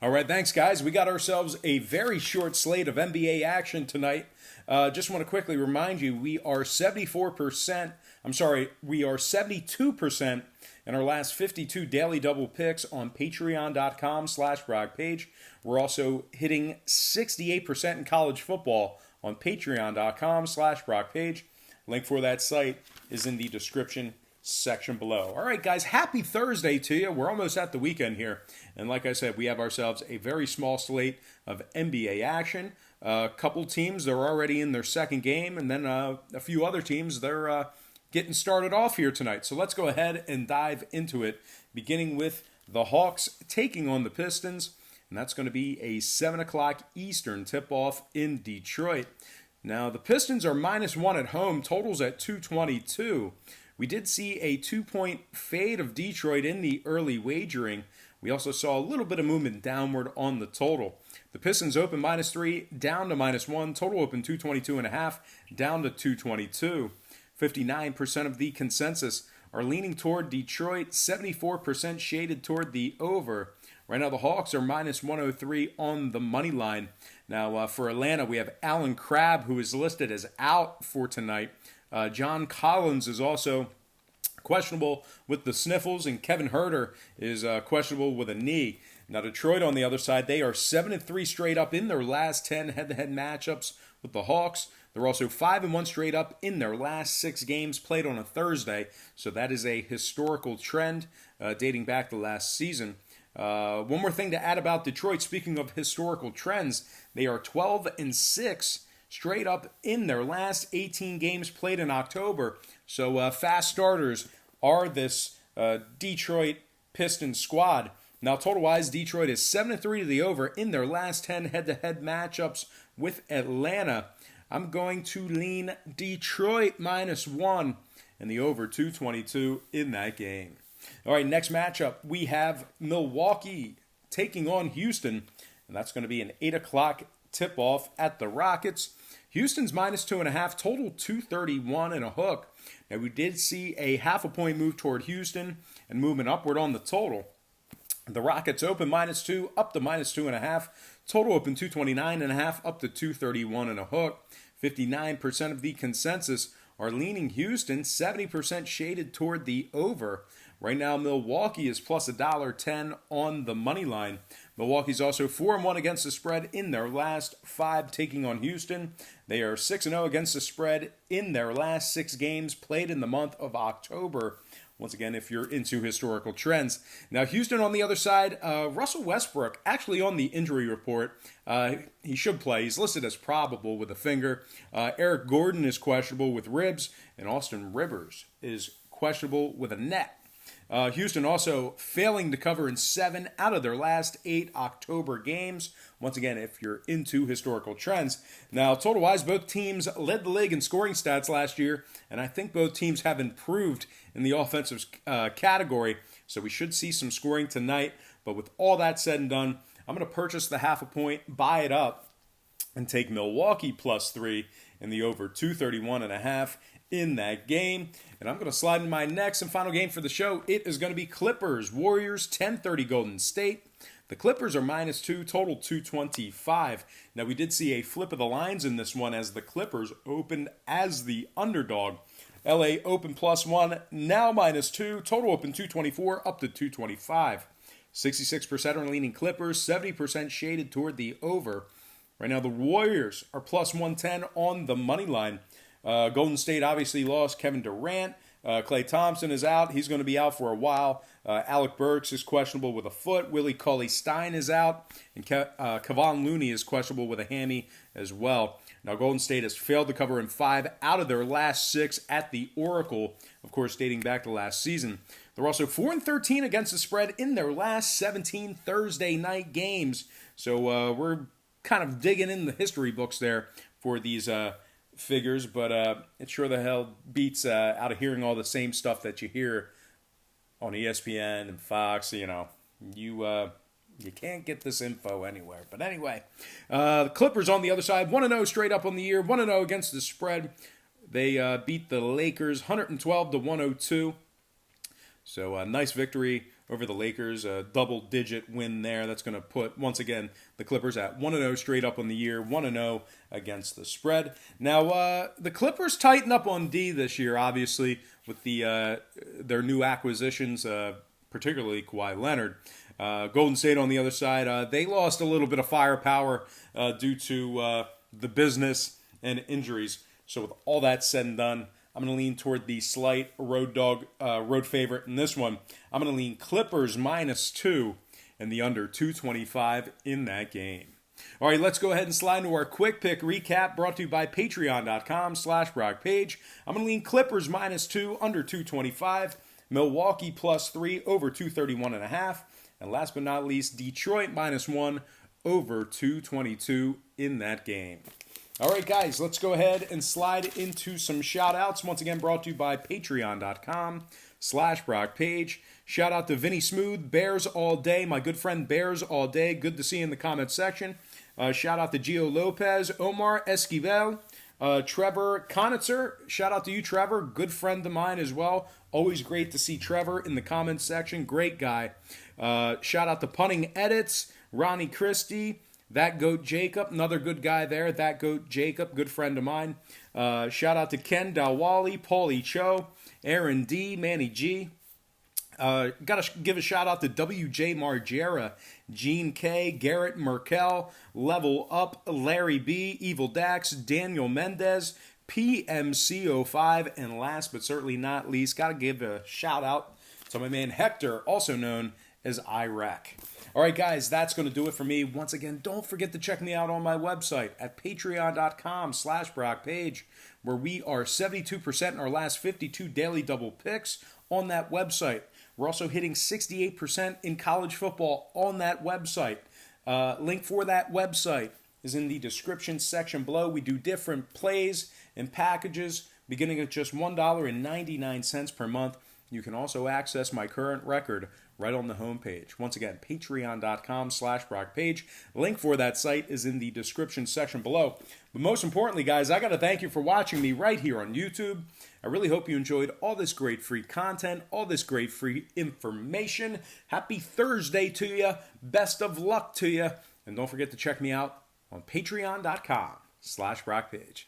All right, thanks, guys. We got ourselves a very short slate of NBA action tonight. Just want to quickly remind you, we are 74%, we are 72% in our last 52 daily double picks on patreon.com/BrockPage. We're also hitting 68% in college football on patreon.com/BrockPage. Link for that site is in the description section below. All right, guys, happy Thursday to you. We're almost at the weekend here. And like I said, we have ourselves a very small slate of NBA action. A couple teams, they're already in their second game. And then a few other teams, they're getting started off here tonight. So let's go ahead and dive into it, beginning with the Hawks taking on the Pistons. And that's going to be a 7 o'clock Eastern tip-off in Detroit. Now, the Pistons are -1 at home, totals at 222. We did see a 2-point fade of Detroit in the early wagering. We also saw a little bit of movement downward on the total. The Pistons open -3, down to -1. Total open 222.5, down to 222. 59% of the consensus are leaning toward Detroit, 74% shaded toward the over. Right now, the Hawks are -103 on the money line. Now, for Atlanta, we have Alan Crabb, who is listed as out for tonight. John Collins is also questionable with the sniffles, and Kevin Huerter is questionable with a knee. Now, Detroit, on the other side, they are 7-3 straight up in their last 10 head-to-head matchups with the Hawks. They're also 5-1 straight up in their last 6 games played on a Thursday. So that is a historical trend dating back to last season. One more thing to add about Detroit, speaking of historical trends, they are 12-6 straight up in their last 18 games played in October. So fast starters are this Detroit Pistons squad. Now, total-wise, Detroit is 7-3 to the over in their last 10 head-to-head matchups with Atlanta. I'm going to lean Detroit -1 and the over 222 in that game. All right, next matchup, we have Milwaukee taking on Houston, and that's going to be an 8 o'clock tip-off at the Rockets. Houston's -2.5, total 231 and a hook. Now, we did see a half a point move toward Houston and movement upward on the total. The Rockets open -2, up to -2.5. Total open 229.5, up to 231 and a hook. 59% of the consensus are leaning Houston, 70% shaded toward the over. Right now, Milwaukee is plus $1.10 on the money line. Milwaukee's also 4-1 against the spread in their last 5 taking on Houston. They are 6-0 against the spread in their last 6 games played in the month of October. Once again, if you're into historical trends. Now, Houston on the other side, Russell Westbrook actually on the injury report. He should play. He's listed as probable with a finger. Eric Gordon is questionable with ribs, and Austin Rivers is questionable with a neck. Houston also failing to cover in 7 out of their last 8 October games. Once again, if you're into historical trends. Now, total-wise, both teams led the league in scoring stats last year, and I think both teams have improved in the offensive category, so we should see some scoring tonight. But with all that said and done, I'm going to purchase the half a point, buy it up, and take Milwaukee +3 in the over 231.5 in that game. And I'm going to slide in my next and final game for the show. It is going to be Clippers Warriors 10:30 Golden State. The Clippers are -2, total 225. Now, we did see a flip of the lines in this one as the Clippers opened as the underdog. LA open +1, now -2, total open 224, up to 225. 66% are leaning Clippers, 70% shaded toward the over. Right now, the Warriors are +110 on the money line. Golden State obviously lost Kevin Durant. Klay Thompson is out. He's going to be out for a while. Alec Burks is questionable with a foot. Willie Cauley-Stein is out. And Kevon Looney is questionable with a hammy as well. Now, Golden State has failed to cover in 5 out of their last 6 at the Oracle, of course, dating back to last season. They're also 4-13 against the spread in their last 17 Thursday night games. So we're kind of digging in the history books there for these figures, but it sure the hell beats out of hearing all the same stuff that you hear on ESPN and Fox. You can't get this info anywhere. But anyway, the Clippers on the other side, 1-0 straight up on the year, 1-0 against the spread. They beat the Lakers 112-102. So a nice victory over the Lakers, a double-digit win there. That's going to put, once again, the Clippers at 1-0 straight up on the year, 1-0 against the spread. Now, the Clippers tighten up on D this year, obviously, with their new acquisitions, particularly Kawhi Leonard. Golden State on the other side, they lost a little bit of firepower due to the business and injuries. So with all that said and done, I'm going to lean toward the slight road favorite in this one. I'm going to lean Clippers -2 and the under 225 in that game. All right, let's go ahead and slide into our quick pick recap brought to you by patreon.com/BrockPage. I'm going to lean Clippers -2, under 225, Milwaukee +3, over 231.5, and last but not least, Detroit -1, over 222 in that game. All right, guys, let's go ahead and slide into some shout-outs. Once again, brought to you by patreon.com/BrockPage. Shout out to Vinny Smooth, Bears All Day, my good friend Bears All Day. Good to see you in the comment section. Shout out to Gio Lopez, Omar Esquivel, Trevor Konitzer. Shout out to you, Trevor. Good friend of mine as well. Always great to see Trevor in the comment section. Great guy. Shout out to Punting Edits, Ronnie Christie, That Goat Jacob, another good guy there. That Goat Jacob, good friend of mine. Shout out to Ken Dalwali, Paulie Cho, Aaron D, Manny G. Got to give a shout out to WJ Margera, Gene K, Garrett Merkel, Level Up, Larry B, Evil Dax, Daniel Mendez, PMC05, and last but certainly not least, got to give a shout out to my man Hector, also known as Iraq. All right, guys, that's going to do it for me. Once again, don't forget to check me out on my website at patreon.com/BrockPage, where we are 72% in our last 52 daily double picks on that website. We're also hitting 68% in college football on that website. Link for that website is in the description section below. We do different plays and packages beginning at just $1.99 per month. You can also access my current record right on the homepage. Once again, patreon.com/BrockPage. Link for that site is in the description section below. But most importantly, guys, I got to thank you for watching me right here on YouTube. I really hope you enjoyed all this great free content, all this great free information. Happy Thursday to you. Best of luck to you. And don't forget to check me out on patreon.com/BrockPage.